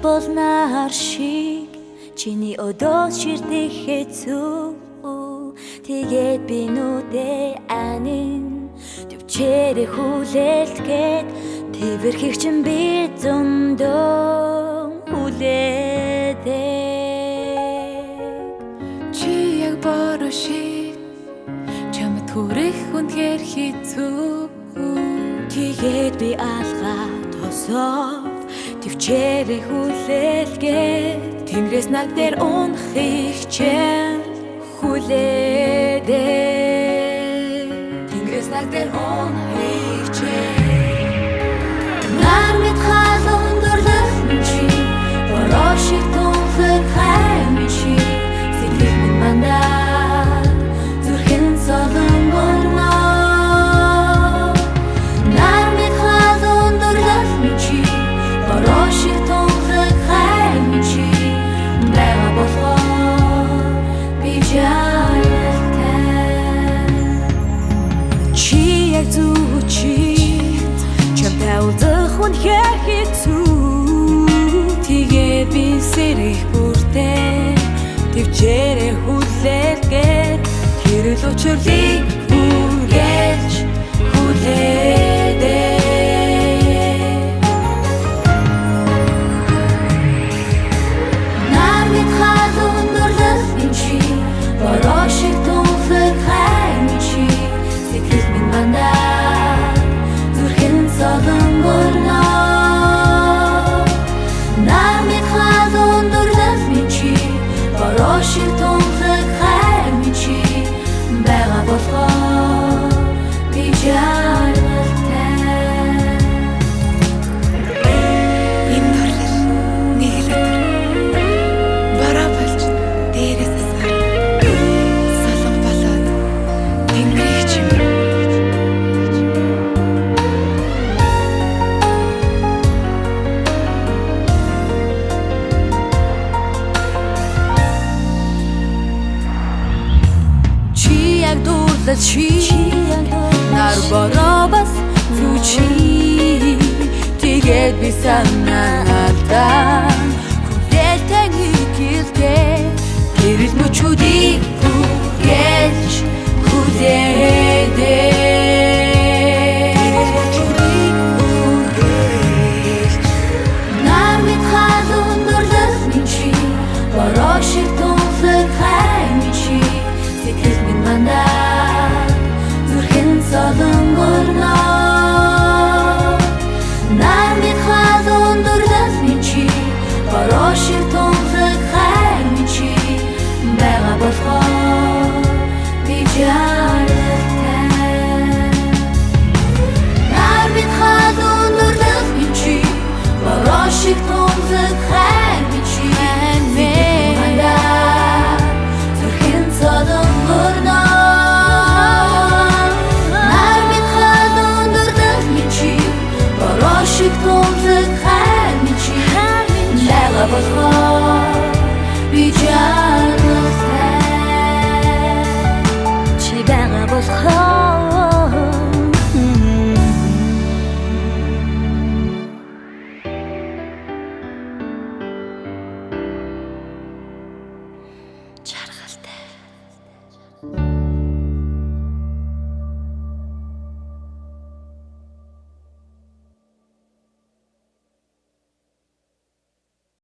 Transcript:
болнаар шиг чиний өдөөс ширдэх хэцүү тэгээд би нүдээ анин төвчээрээ хүлээлгээд тэрхийг чин би зөндөө хүлээдэг чи яг бороо шиг чамд хүрэх үнэхээр хэцүү тэгээд би алгаад хосоод төвчээрээ хүлээлгээд тэнгэрээс над дээр унахыг чим хүлээдэг тэнгэрээс над дээр унахыг чим нар мэд халуун дурлах чи бороо шиг тунхаг хайм чи сэтгэл минь мандаа зүрхэн солон горно нар мэд халуун дурлах чи бороо шиг тунхаг хайм чи бага болохоор би жаргалтай чи яг зүг чи чамтай уулзах үнэхээр хэцүү тэгээд би сэрэх бүртээ төвчээрээ хүлээлгээд хэрэл учрлыг үргэлж хүлээдэг нар мэд халуун дурлах чи бороо шиг тунхаг хайм чи сэтгэл минь мандаа зүрхэн солон горно нар мэд халуун дурлах чи бороо шиг тунхаг хайм чи бага болохоор би жаргалтай энэ дурлал нэг л өдөр бороо болж дээрээс асар солон болоод тэнгэрийг чим чи яг дурлал чи нар бороо бас зү чи тэгээд би санаалдаа хүлээлтэн гэлтэй гэрэл мөчүүдийг хүргээж хүлээдэг нар мэд халуун дурлах чи бороо шиг тунхаг хайм чи сэтгэл минь мандаа зүрхэн солон горно нар мэд халуун дурлах чи бороо шиг тунхаг хайм чи бага болохоор би жаргалтай нар мэд халуун дурлах чи бороо шиг тунхаг хайм